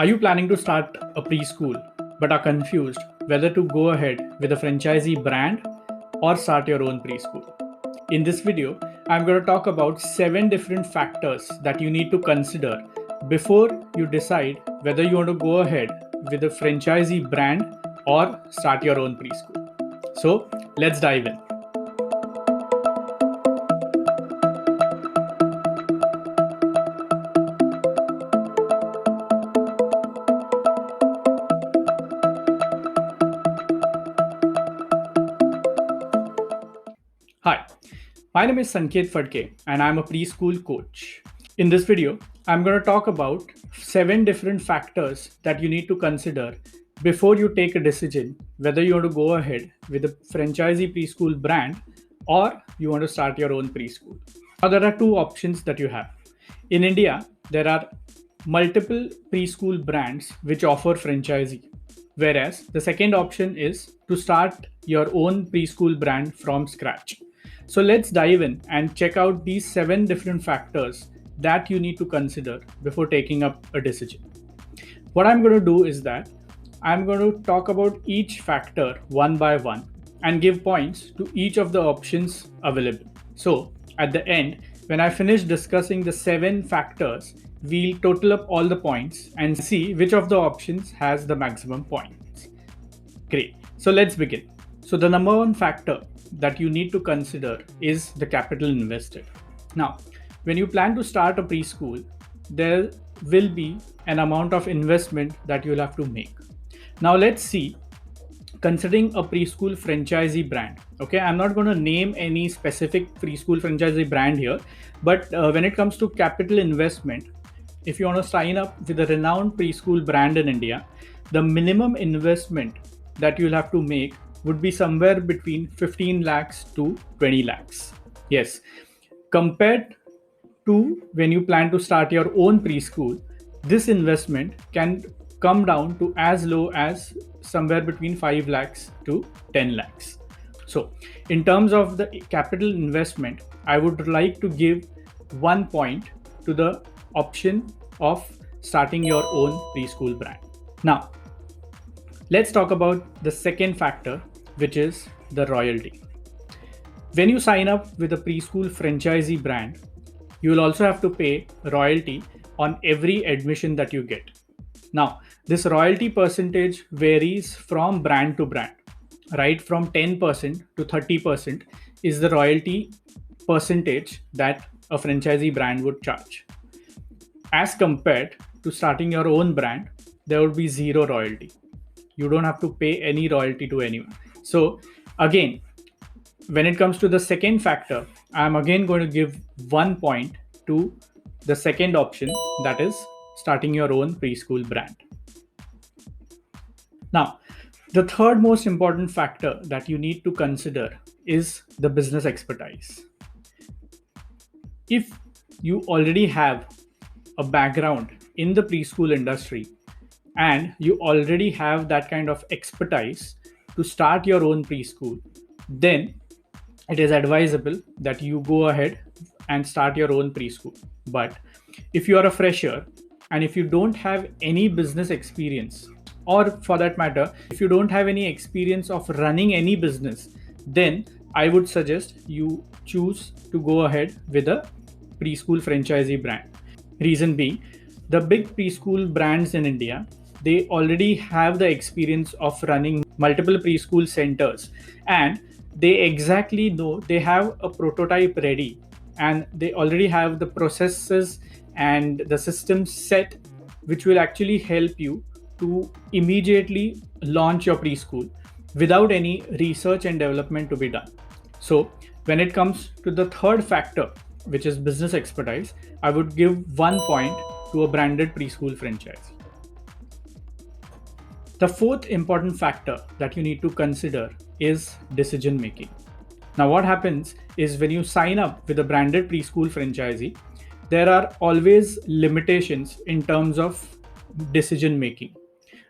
Are you planning to start a preschool but are confused whether to go ahead with a franchisee brand or start your own preschool? In this video, I'm going to talk about 7 different factors that you need to consider before you decide whether you want to go ahead with a franchisee brand or start your own preschool. So, let's dive in. Hi, my name is Sanket Fadke and I'm a preschool coach. In this video, I'm going to talk about 7 different factors that you need to consider before you take a decision whether you want to go ahead with a franchisee preschool brand or you want to start your own preschool. Now, there are two options that you have. In India, there are multiple preschool brands which offer franchisee, whereas the second option is to start your own preschool brand from scratch. So let's dive in and check out these 7 different factors that you need to consider before taking up a decision. What I'm going to do is that I'm going to talk about each factor one by one and give points to each of the options available. So at the end, when I finish discussing the 7 factors, we'll total up all the points and see which of the options has the maximum points. Great. So let's begin. So the number one factor that you need to consider is the capital invested. Now, when you plan to start a preschool, there will be an amount of investment that you'll have to make. Now, let's see, considering a preschool franchisee brand. Okay, I'm not going to name any specific preschool franchisee brand here, but when it comes to capital investment, if you want to sign up with a renowned preschool brand in India, the minimum investment that you'll have to make would be somewhere between 15 lakhs to 20 lakhs. Yes, compared to when you plan to start your own preschool, this investment can come down to as low as somewhere between 5 lakhs to 10 lakhs. So, in terms of the capital investment, I would like to give 1 point to the option of starting your own preschool brand. Now, let's talk about the second factor, which is the royalty. When you sign up with a preschool franchisee brand, you will also have to pay royalty on every admission that you get. Now, this royalty percentage varies from brand to brand, right? From 10% to 30% is the royalty percentage that a franchisee brand would charge. As compared to starting your own brand, there would be zero royalty. You don't have to pay any royalty to anyone. So again, when it comes to the second factor, I'm again going to give 1 point to the second option, that is starting your own preschool brand. Now, the third most important factor that you need to consider is the business expertise. If you already have a background in the preschool industry and you already have that kind of expertise to start your own preschool, then it is advisable that you go ahead and start your own preschool. But if you are a fresher and if you don't have any business experience, or for that matter, if you don't have any experience of running any business, then I would suggest you choose to go ahead with a preschool franchisee brand. Reason being, the big preschool brands in India, they already have the experience of running multiple preschool centers and they exactly know, they have a prototype ready and they already have the processes and the systems set, which will actually help you to immediately launch your preschool without any research and development to be done. So when it comes to the third factor, which is business expertise, I would give 1 point to a branded preschool franchise. The fourth important factor that you need to consider is decision making. Now, what happens is when you sign up with a branded preschool franchisee, there are always limitations in terms of decision making.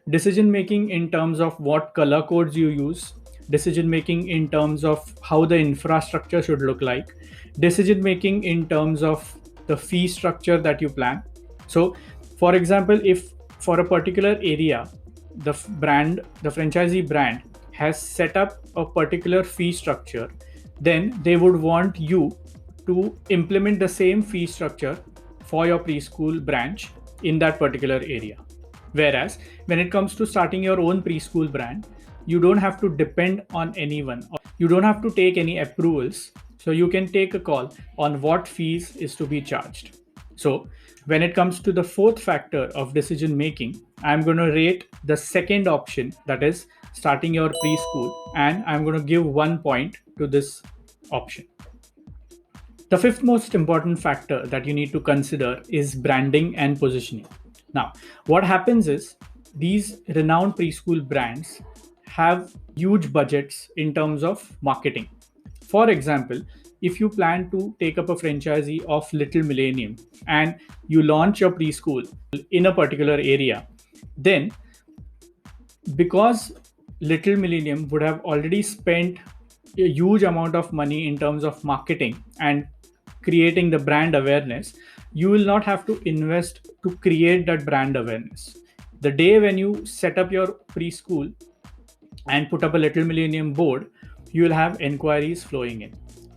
Decision making in terms of what color codes you use, decision making in terms of how the infrastructure should look like, decision making in terms of the fee structure that you plan. So, for example, if for a particular area, the franchisee brand has set up a particular fee structure, then they would want you to implement the same fee structure for your preschool branch in that particular area. Whereas when it comes to starting your own preschool brand, you don't have to depend on anyone. You don't have to take any approvals. So you can take a call on what fees is to be charged. So when it comes to the fourth factor of decision making, I'm going to rate the second option, that is starting your preschool, and I'm going to give 1 point to this option. The fifth most important factor that you need to consider is branding and positioning. Now, what happens is these renowned preschool brands have huge budgets in terms of marketing. For example, if you plan to take up a franchisee of Little Millennium and you launch your preschool in a particular area, then because Little Millennium would have already spent a huge amount of money in terms of marketing and creating the brand awareness, you will not have to invest to create that brand awareness. The day when you set up your preschool and put up a Little Millennium board, you will have inquiries flowing in.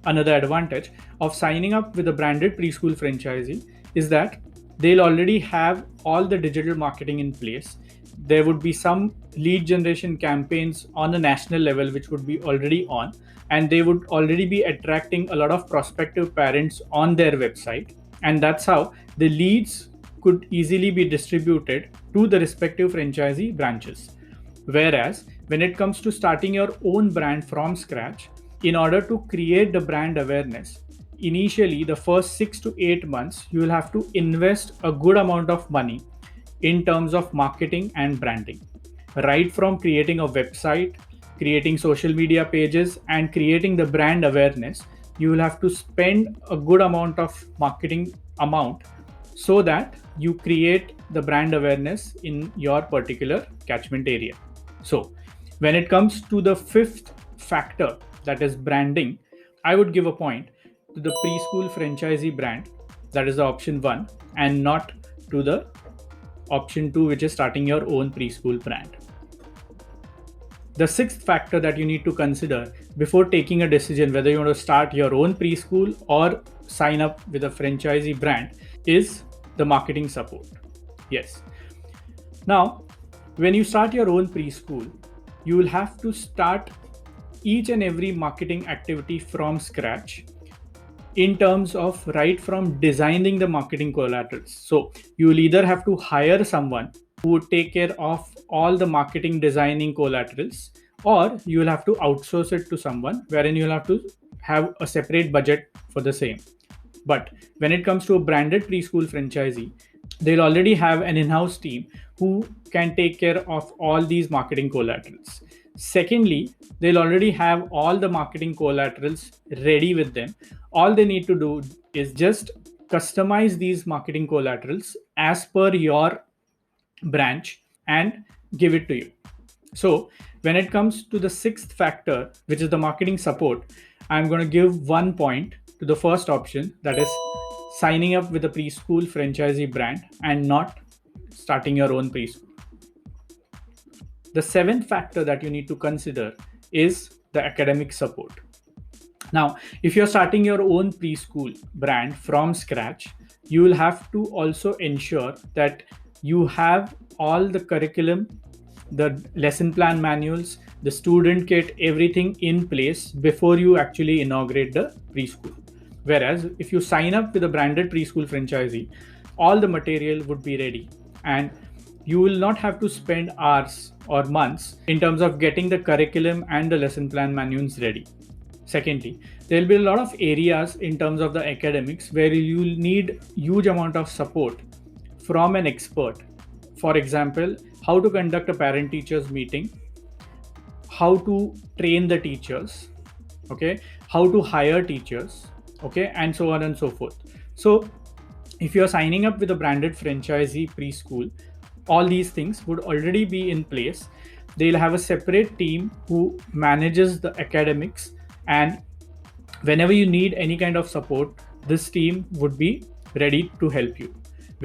Another advantage of signing up with a branded preschool franchisee is that they'll already have all the digital marketing in place. There would be some lead generation campaigns on a national level which would be already on, and they would already be attracting a lot of prospective parents on their website, and that's how the leads could easily be distributed to the respective franchisee branches. Whereas when it comes to starting your own brand from scratch, in order to create the brand awareness, initially the first 6 to 8 months, you will have to invest a good amount of money in terms of marketing and branding. Right from creating a website, creating social media pages, and creating the brand awareness, you will have to spend a good amount of marketing amount so that you create the brand awareness in your particular catchment area. So when it comes to the fifth factor, that is branding, I would give a point to the preschool franchisee brand, that is the option 1, and not to the option 2, which is starting your own preschool brand. The sixth factor that you need to consider before taking a decision whether you want to start your own preschool or sign up with a franchisee brand is the marketing support. Yes. Now, when you start your own preschool, you will have to start each and every marketing activity from scratch in terms of right from designing the marketing collaterals. So you will either have to hire someone who would take care of all the marketing designing collaterals, or you will have to outsource it to someone wherein you will have to have a separate budget for the same. But when it comes to a branded preschool franchisee, they'll already have an in-house team who can take care of all these marketing collaterals. Secondly, they'll already have all the marketing collaterals ready with them. All they need to do is just customize these marketing collaterals as per your branch and give it to you. So when it comes to the sixth factor, which is the marketing support, I'm going to give 1 point to the first option, that is signing up with a preschool franchisee brand and not starting your own preschool. The seventh factor that you need to consider is the academic support. Now, if you're starting your own preschool brand from scratch, you will have to also ensure that you have all the curriculum, the lesson plan manuals, the student kit, everything in place before you actually inaugurate the preschool. Whereas if you sign up with a branded preschool franchisee, all the material would be ready and you will not have to spend hours or months in terms of getting the curriculum and the lesson plan manuals ready. Secondly, there will be a lot of areas in terms of the academics where you will need huge amount of support from an expert. For example, how to conduct a parent-teachers meeting, how to train the teachers, okay, how to hire teachers, okay, and so on and so forth. So if you're signing up with a branded franchisee preschool, all these things would already be in place. They'll have a separate team who manages the academics, and whenever you need any kind of support, this team would be ready to help you.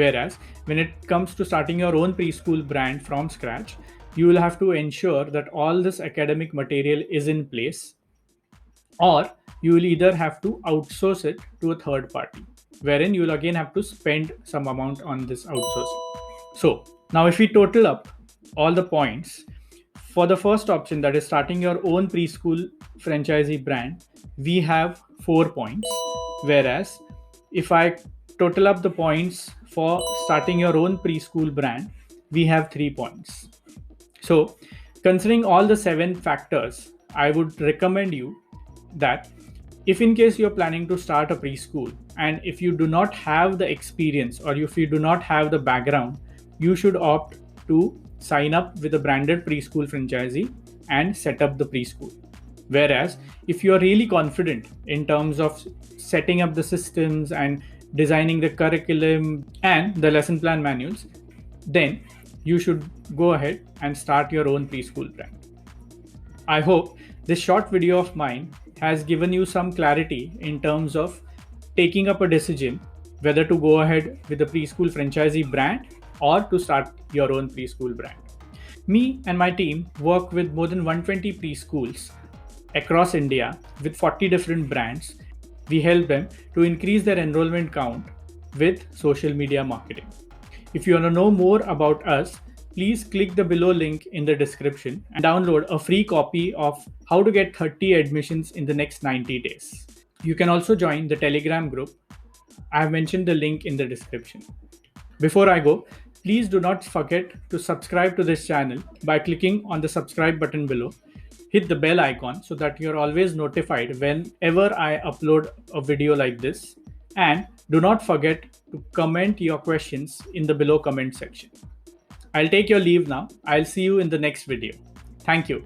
Whereas when it comes to starting your own preschool brand from scratch, you will have to ensure that all this academic material is in place, or you will either have to outsource it to a third party, wherein you will again have to spend some amount on this outsourcing. So now if we total up all the points for the first option, that is starting your own preschool franchisee brand, we have 4 points. Whereas if I total up the points for starting your own preschool brand, we have 3 points. So, considering all the 7 factors, I would recommend you that if in case you're planning to start a preschool and if you do not have the experience or if you do not have the background, you should opt to sign up with a branded preschool franchisee and set up the preschool. Whereas if you are really confident in terms of setting up the systems and designing the curriculum and the lesson plan manuals, then you should go ahead and start your own preschool brand. I hope this short video of mine has given you some clarity in terms of taking up a decision whether to go ahead with the preschool franchisee brand or to start your own preschool brand. Me and my team work with more than 120 preschools across India with 40 different brands. We help them to increase their enrollment count with social media marketing. If you want to know more about us, please click the below link in the description and download a free copy of How to Get 30 Admissions in the Next 90 Days. You can also join the Telegram group. I have mentioned the link in the description. Before I go, please do not forget to subscribe to this channel by clicking on the subscribe button below. Hit the bell icon so that you're always notified whenever I upload a video like this. And do not forget to comment your questions in the below comment section. I'll take your leave now. I'll see you in the next video. Thank you.